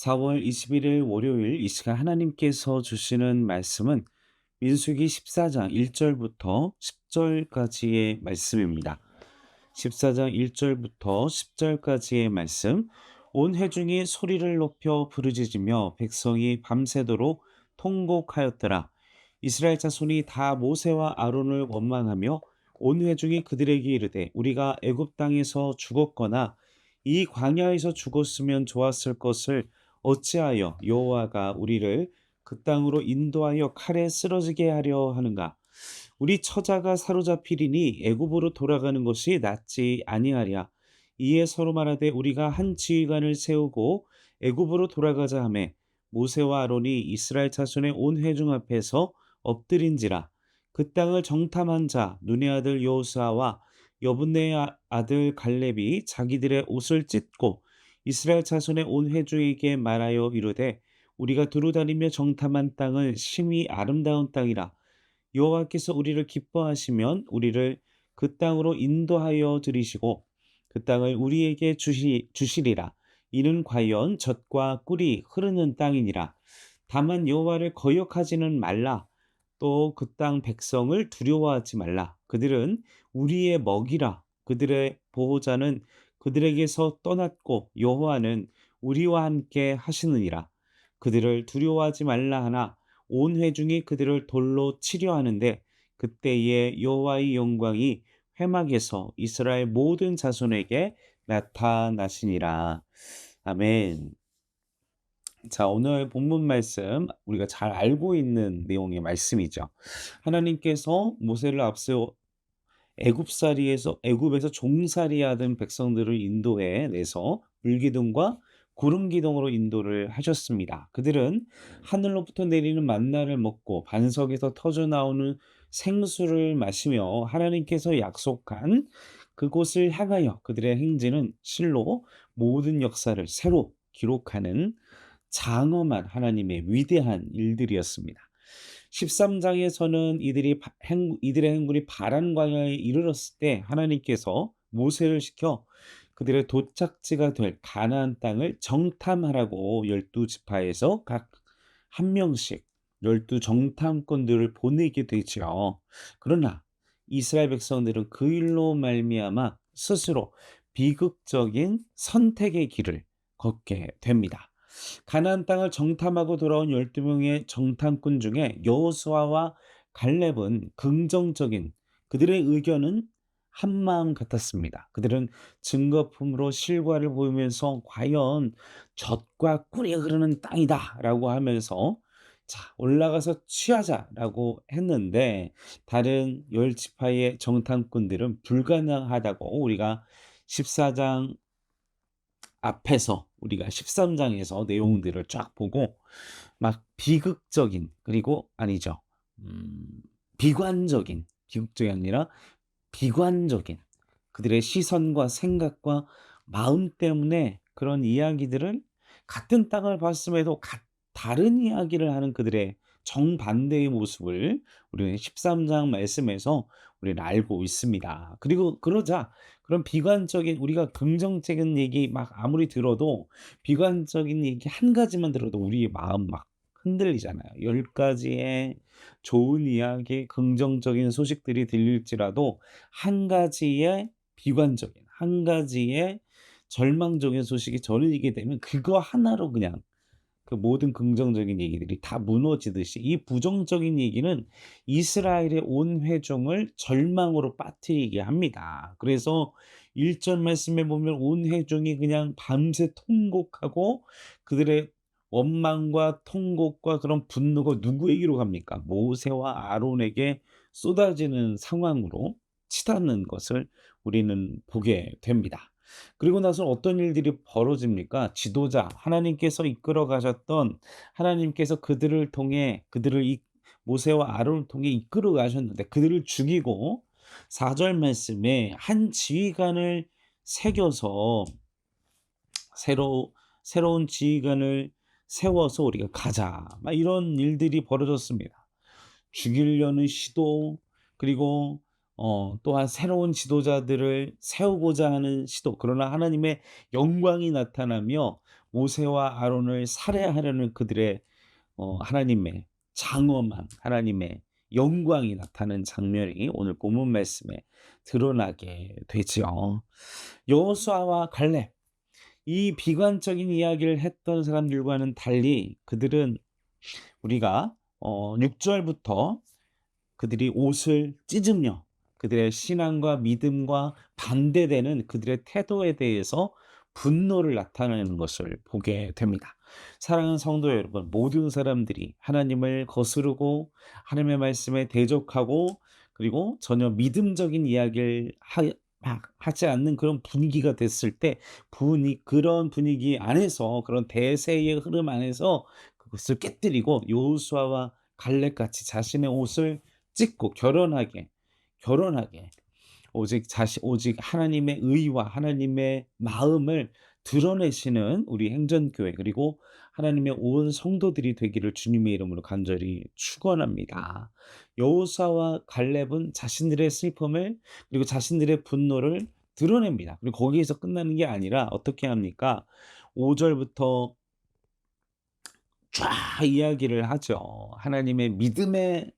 4월 21일 월요일 이 시간 하나님께서 주시는 말씀은 민수기 14장 1절부터 10절까지의 말씀입니다. 14장 1절부터 10절까지의 말씀. 온 회중이 소리를 높여 부르짖으며 백성이 밤새도록 통곡하였더라. 이스라엘 자손이 다 모세와 아론을 원망하며 온 회중이 그들에게 이르되 우리가 애굽 땅에서 죽었거나 이 광야에서 죽었으면 좋았을 것을 어찌하여 여호와가 우리를 그 땅으로 인도하여 칼에 쓰러지게 하려 하는가? 우리 처자가 사로잡히리니 애굽으로 돌아가는 것이 낫지 아니하랴. 이에 서로 말하되 우리가 한 지휘관을 세우고 애굽으로 돌아가자 하매 모세와 아론이 이스라엘 자손의 온 회중 앞에서 엎드린지라. 그 땅을 정탐한 자 눈의 아들 여호수아와 여분네의 아들 갈렙이 자기들의 옷을 찢고 이스라엘 자손의 온 회중에게 말하여 이르되 우리가 두루다니며 정탐한 땅은 심히 아름다운 땅이라. 여호와께서 우리를 기뻐하시면 우리를 그 땅으로 인도하여 들이시고 그 땅을 우리에게 주시리라. 이는 과연 젖과 꿀이 흐르는 땅이니라. 다만 여호와를 거역하지는 말라. 또 그 땅 백성을 두려워하지 말라. 그들은 우리의 먹이라. 그들의 보호자는 그들에게서 떠났고 여호와는 우리와 함께 하시느니라. 그들을 두려워하지 말라 하나 온 회중이 그들을 돌로 치려 하는데 그때에 여호와의 영광이 회막에서 이스라엘 모든 자손에게 나타나시니라. 아멘. 자, 오늘 본문 말씀 우리가 잘 알고 있는 내용의 말씀이죠. 하나님께서 모세를 앞세워 애굽에서 종살이하던 백성들을 인도해 내서 불기둥과 구름기둥으로 인도를 하셨습니다. 그들은 하늘로부터 내리는 만나를 먹고 반석에서 터져 나오는 생수를 마시며 하나님께서 약속한 그곳을 향하여 그들의 행진은 실로 모든 역사를 새로 기록하는 장엄한 하나님의 위대한 일들이었습니다. 13장에서는 이들의 행군이 바란 광야에 이르렀을 때 하나님께서 모세를 시켜 그들의 도착지가 될 가나안 땅을 정탐하라고 12지파에서 각 한 명씩 12 정탐꾼들을 보내게 되지요. 그러나 이스라엘 백성들은 그 일로 말미암아 스스로 비극적인 선택의 길을 걷게 됩니다. 가나안 땅을 정탐하고 돌아온 12명의 정탐꾼 중에 여호수아와 갈렙은 긍정적인 그들의 의견은 한마음 같았습니다. 그들은 증거품으로 실과를 보이면서 과연 젖과 꿀이 흐르는 땅이다라고 하면서 자, 올라가서 취하자라고 했는데 다른 열 지파의 정탐꾼들은 불가능하다고 우리가 14장 앞에서 우리가 13장에서 내용들을 쫙 보고 막 비극적인 그리고 아니죠. 음, 비극적이 아니라 비관적인 그들의 시선과 생각과 마음 때문에 그런 이야기들을 같은 땅을 봤음에도 다른 이야기를 하는 그들의 정반대의 모습을 우리는 13장 말씀에서 우리는 알고 있습니다. 그리고 그러자 그런 비관적인 우리가 긍정적인 얘기 막 아무리 들어도 비관적인 얘기 한 가지만 들어도 우리의 마음 막 흔들리잖아요. 10가지의 좋은 이야기, 긍정적인 소식들이 들릴지라도 한 가지의 비관적인, 한 가지의 절망적인 소식이 전해지게 되면 그거 하나로 그냥 그 모든 긍정적인 얘기들이 다 무너지듯이 이 부정적인 얘기는 이스라엘의 온 회중을 절망으로 빠뜨리게 합니다. 그래서 1절 말씀에 보면 온 회중이 그냥 밤새 통곡하고 그들의 원망과 통곡과 그런 분노가 누구에게로 갑니까? 모세와 아론에게 쏟아지는 상황으로 치닫는 것을 우리는 보게 됩니다. 그리고 나서 어떤 일들이 벌어집니까? 지도자, 하나님께서 이끌어 가셨던 하나님께서 그들을 통해 모세와 아론을 통해 이끌어 가셨는데 그들을 죽이고 4절 말씀에 한 지휘관을 새겨서 새로운 지휘관을 세워서 우리가 가자. 막 이런 일들이 벌어졌습니다. 죽이려는 시도 그리고 또한 새로운 지도자들을 세우고자 하는 시도 그러나 하나님의 영광이 나타나며 모세와 아론을 살해하려는 그들의 하나님의 장엄한 하나님의 영광이 나타나는 장면이 오늘 본문 말씀에 드러나게 되지요. 여호수아와 갈렙, 이 비관적인 이야기를 했던 사람들과는 달리 그들은 우리가 6절부터 그들이 옷을 찢으며 그들의 신앙과 믿음과 반대되는 그들의 태도에 대해서 분노를 나타내는 것을 보게 됩니다. 사랑하는 성도 여러분, 모든 사람들이 하나님을 거스르고 하나님의 말씀에 대적하고 그리고 전혀 믿음적인 이야기를 하지 않는 그런 분위기가 됐을 때 그런 분위기 안에서 그런 대세의 흐름 안에서 그것을 깨뜨리고 여호수아와 갈렙같이 자신의 옷을 찢고 결혼하게 오직 하나님의 의와 하나님의 마음을 드러내시는 우리 행전교회 그리고 하나님의 온 성도들이 되기를 주님의 이름으로 간절히 축원합니다. 여호수아와 갈렙은 자신들의 슬픔을 그리고 자신들의 분노를 드러냅니다. 그리고 거기에서 끝나는 게 아니라 어떻게 합니까? 5 절부터 쫙 이야기를 하죠. 하나님의 믿음의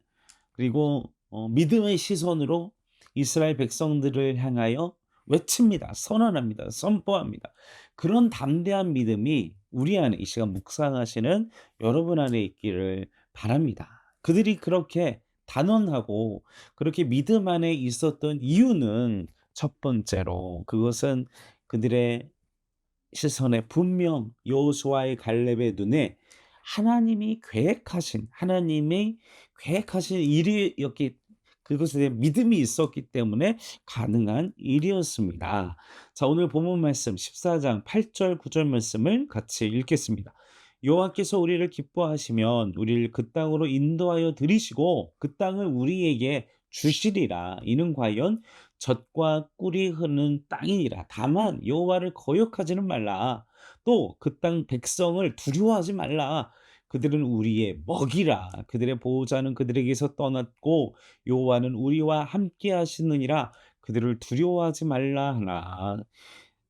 그리고 믿음의 시선으로 이스라엘 백성들을 향하여 외칩니다. 선언합니다. 선포합니다. 그런 담대한 믿음이 우리 안에 이 시간 묵상하시는 여러분 안에 있기를 바랍니다. 그들이 그렇게 단언하고 그렇게 믿음 안에 있었던 이유는 첫 번째로 그것은 그들의 시선에 분명 여호수아의 갈렙의 눈에 하나님이 계획하신 일이었기 그것에 대해 믿음이 있었기 때문에 가능한 일이었습니다. 자, 오늘 본문 말씀 14장 8절 9절 말씀을 같이 읽겠습니다. 여호와께서 우리를 기뻐하시면 우리를 그 땅으로 인도하여 들이시고 그 땅을 우리에게 주시리라. 이는 과연 젖과 꿀이 흐르는 땅이니라. 다만 여호와를 거역하지는 말라. 또 그 땅 백성을 두려워하지 말라. 그들은 우리의 먹이라. 그들의 보호자는 그들에게서 떠났고 여호와는 우리와 함께 하시느니라. 그들을 두려워하지 말라 하나.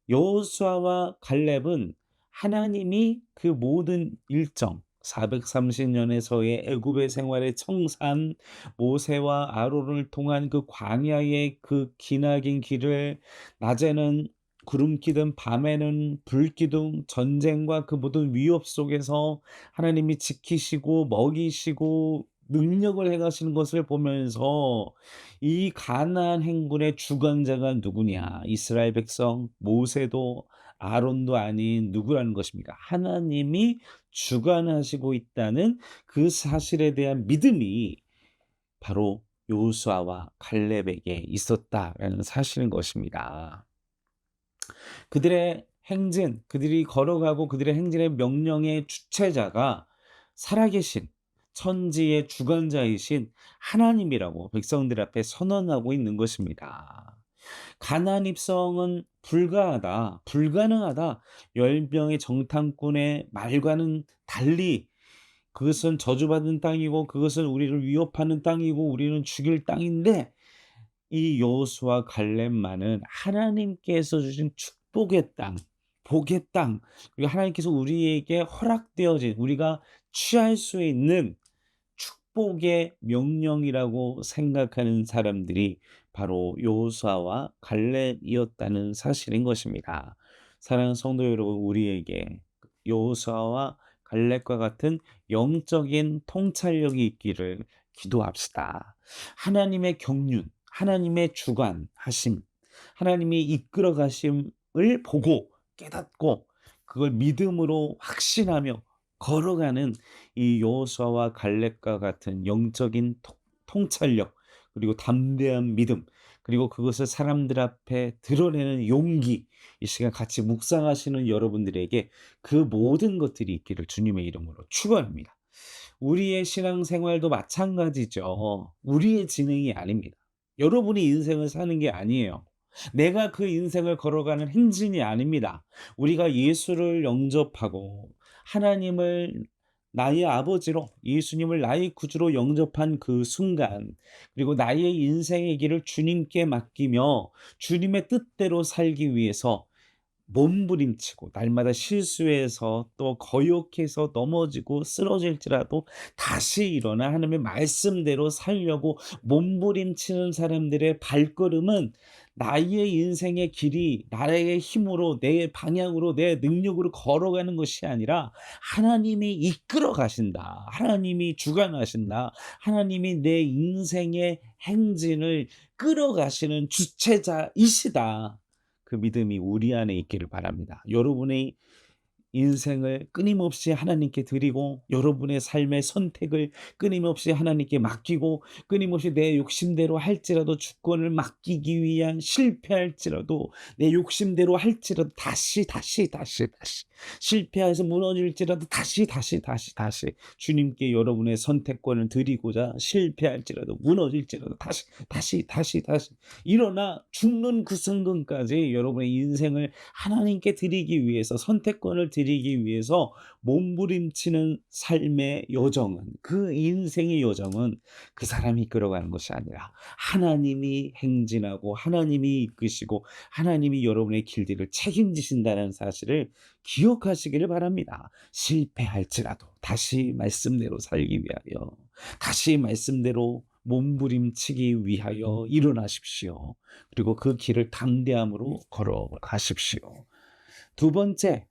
여호수아와 갈렙은 하나님이 그 모든 일정 430년에서의 애굽의 생활의 청산, 모세와 아론을 통한 그 광야의 그 기나긴 길을 낮에는 구름 기둥 밤에는 불 기둥 전쟁과 그 모든 위협 속에서 하나님이 지키시고 먹이시고 능력을 행하시는 것을 보면서 이 가나안 행군의 주관자가 누구냐? 이스라엘 백성 모세도 아론도 아닌 누구라는 것입니까? 하나님이 주관하시고 있다는 그 사실에 대한 믿음이 바로 여호수아와 갈렙에게 있었다라는 사실인 것입니다. 그들이 걸어가고 그들의 행진의 명령의 주체자가 살아계신 천지의 주관자이신 하나님이라고 백성들 앞에 선언하고 있는 것입니다. 가나안 입성은 불가능하다. 10명의 정탐꾼의 말과는 달리 그것은 저주받은 땅이고 그것은 우리를 위협하는 땅이고 우리는 죽일 땅인데 이 여호수아 갈렙만은 하나님께서 주신 축복의 땅, 복의 땅, 그리고 하나님께서 우리에게 허락되어진 우리가 취할 수 있는 축복의 명령이라고 생각하는 사람들이 바로 여호수아와 갈렙이었다는 사실인 것입니다. 사랑하는 성도 여러분, 우리에게 여호수아와 갈렙과 같은 영적인 통찰력이 있기를 기도합시다. 하나님의 경륜, 하나님의 주관하심, 하나님이 이끌어 가심을 보고 깨닫고 그걸 믿음으로 확신하며 걸어가는 이 여호수아와 갈렙과 같은 영적인 통찰력 그리고 담대한 믿음 그리고 그것을 사람들 앞에 드러내는 용기 이 시간 같이 묵상하시는 여러분들에게 그 모든 것들이 있기를 주님의 이름으로 축원합니다. 우리의 신앙생활도 마찬가지죠. 우리의 지능이 아닙니다. 여러분이 인생을 사는 게 아니에요. 내가 그 인생을 걸어가는 행진이 아닙니다. 우리가 예수를 영접하고 하나님을 나의 아버지로 예수님을 나의 구주로 영접한 그 순간 그리고 나의 인생의 길을 주님께 맡기며 주님의 뜻대로 살기 위해서 몸부림치고 날마다 실수해서 또 거욕해서 넘어지고 쓰러질지라도 다시 일어나 하나님의 말씀대로 살려고 몸부림치는 사람들의 발걸음은 나의 인생의 길이 나의 힘으로 내 방향으로 내 능력으로 걸어가는 것이 아니라 하나님이 이끌어 가신다. 하나님이 주관하신다. 하나님이 내 인생의 행진을 끌어가시는 주체자이시다. 그 믿음이 우리 안에 있기를 바랍니다. 여러분의 인생을 끊임없이 하나님께 드리고 여러분의 삶의 선택을 끊임없이 하나님께 맡기고 끊임없이 내 욕심대로 할지라도 주권을 맡기기 위한 실패할지라도 내 욕심대로 할지라도 다시 실패해서 무너질지라도 다시 주님께 여러분의 선택권을 드리고자 실패할지라도 무너질지라도 다시 일어나 죽는 그 순간까지 여러분의 인생을 하나님께 드리기 위해서 선택권을 드리기 위해서 몸부림치는 삶의 여정은 그 인생의 여정은 그 사람이 이끌어가는 것이 아니라 하나님이 행진하고 하나님이 이끄시고 하나님이 여러분의 길들을 책임지신다는 사실을 기억하시기를 바랍니다. 실패할지라도 다시 말씀대로 살기 위하여 다시 말씀대로 몸부림치기 위하여 일어나십시오. 그리고 그 길을 담대함으로 걸어가십시오. 두 번째,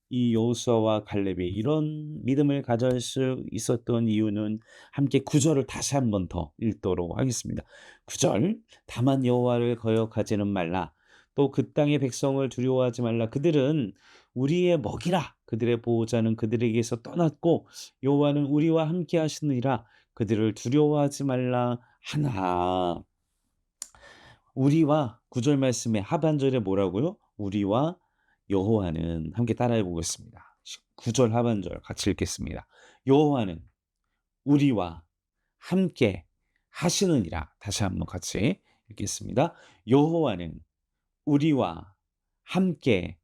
이 여호수아와 갈렙이 이런 믿음을 가질 수 있었던 이유는 함께 9절을 다시 한 번 더 읽도록 하겠습니다. 9절, 다만 여호와를 거역하지는 말라. 또 그 땅의 백성을 두려워하지 말라. 그들은 우리의 먹이라. 그들의 보호자는 그들에게서 떠났고 여호와는 우리와 함께 하시느니라. 그들을 두려워하지 말라 하나. 우리와 9절 말씀의 하반절에 뭐라고요? 우리와 여호와는 함께 따라해 보겠습니다. 9절 하반절 같이 읽겠습니다. 여호와는 우리와 함께 하시느니라. 다시 한번 같이 읽겠습니다. 여호와는 우리와 함께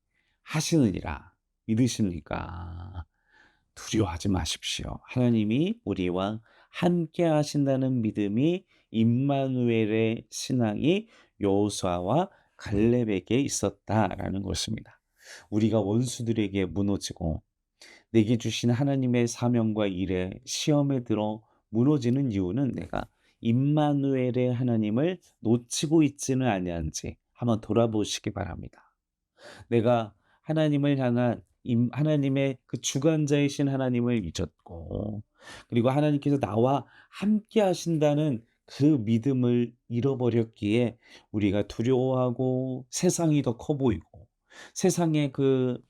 하시느니라. 믿으십니까? 두려워하지 마십시오. 하나님이 우리와 함께 하신다는 믿음이 임마누엘의 신앙이 여호수아와 갈렙에게 있었다라는 것입니다. 우리가 원수들에게 무너지고 내게 주신 하나님의 사명과 일에 시험에 들어 무너지는 이유는 내가 임마누엘의 하나님을 놓치고 있지는 아니한지 한번 돌아보시기 바랍니다. 내가 하나님을 향한 하나님의 그 주관자이신 하나님을 잊었고 그리고 하나님께서 나와 함께 하신다는 그 믿음을 잃어버렸기에 우리가 두려워하고 세상이 더 커 보이고 세상의 그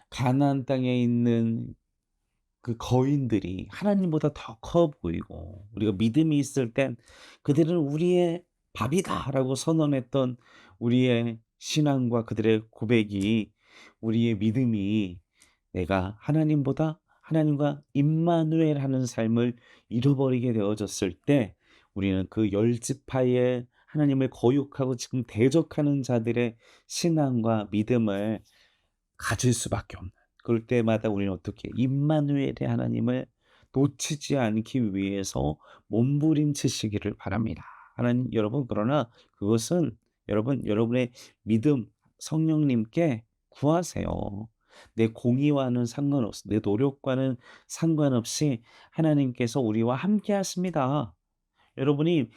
가나안 땅에 있는 그 거인들이 하나님보다 더 커 보이고 우리가 믿음이 있을 땐 그들은 우리의 밥이다라고 선언했던 우리의 신앙과 그들의 고백이 우리의 믿음이 내가 하나님보다 하나님과 임마누엘 하는 삶을 잃어버리게 되어졌을 때 우리는 그 열지파의 하나님을 거역하고 지금 대적하는 자들의 신앙과 믿음을 가질 수밖에 없는 그럴 때마다 우리는 어떻게 임마누엘의 하나님을 놓치지 않기 위해서 몸부림치시기를 바랍니다. 하나님 여러분 그러나 그것은 여러분의 믿음 성령님께 구하세요. 내 공의와는 상관없이 내 노력과는 상관없이 하나님께서 우리와 함께 하십니다. 여러분의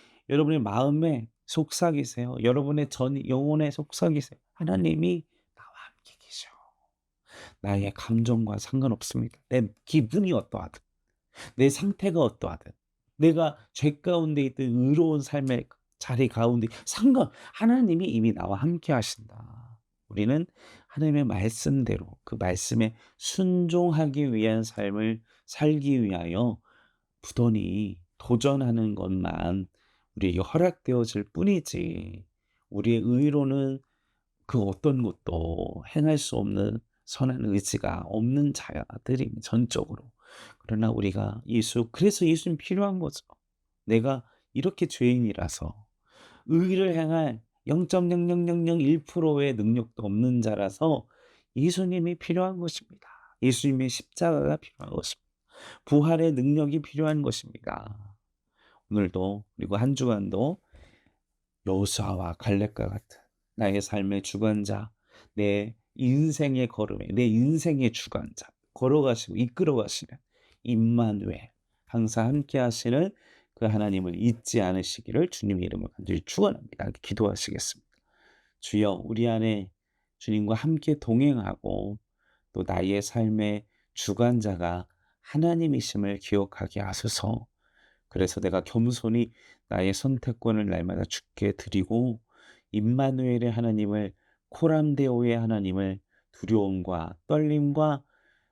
마음에 속삭이세요. 여러분의 영혼에 속삭이세요. 하나님이 나와 함께 계셔. 나의 감정과 상관없습니다. 내 기분이 어떠하든 내 상태가 어떠하든 내가 죄 가운데 있든 의로운 삶의 자리 가운데 하나님이 이미 나와 함께 하신다. 우리는 하나님의 말씀대로 그 말씀에 순종하기 위한 삶을 살기 위하여 부단히 도전하는 것만 우리에게 허락되어질 뿐이지 우리의 의로는 그 어떤 것도 행할 수 없는 선한 의지가 없는 자들입니다. 전적으로. 그러나 우리가 그래서 예수님 필요한 거죠. 내가 이렇게 죄인이라서 의를 행할 0.0001%의 능력도 없는 자라서 예수님이 필요한 것입니다. 예수님의 십자가가 필요한 것입니다. 부활의 능력이 필요한 것입니다. 오늘도 그리고 한 주간도 여호수아와 갈렙과 같은 나의 삶의 주관자 내 인생의 걸음에 내 인생의 주관자 걸어가시고 이끌어 가시는 임마누엘 항상 함께 하시는 그 하나님을 잊지 않으시기를 주님의 이름으로 간절히 축원합니다. 기도하시겠습니다. 주여 우리 안에 주님과 함께 동행하고 또 나의 삶의 주관자가 하나님이심을 기억하게 하소서. 그래서 내가 겸손히 나의 선택권을 날마다 주께 드리고 임마누엘의 하나님을 코람데오의 하나님을 두려움과 떨림과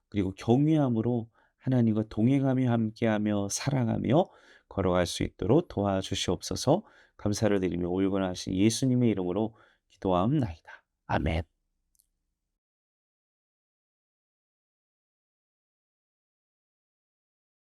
그리고 경외함으로 하나님과 동행하며 함께하며 사랑하며 걸어갈 수 있도록 도와주시옵소서. 감사를 드리며 올건하신 예수님의 이름으로 기도하옵나이다. 아멘.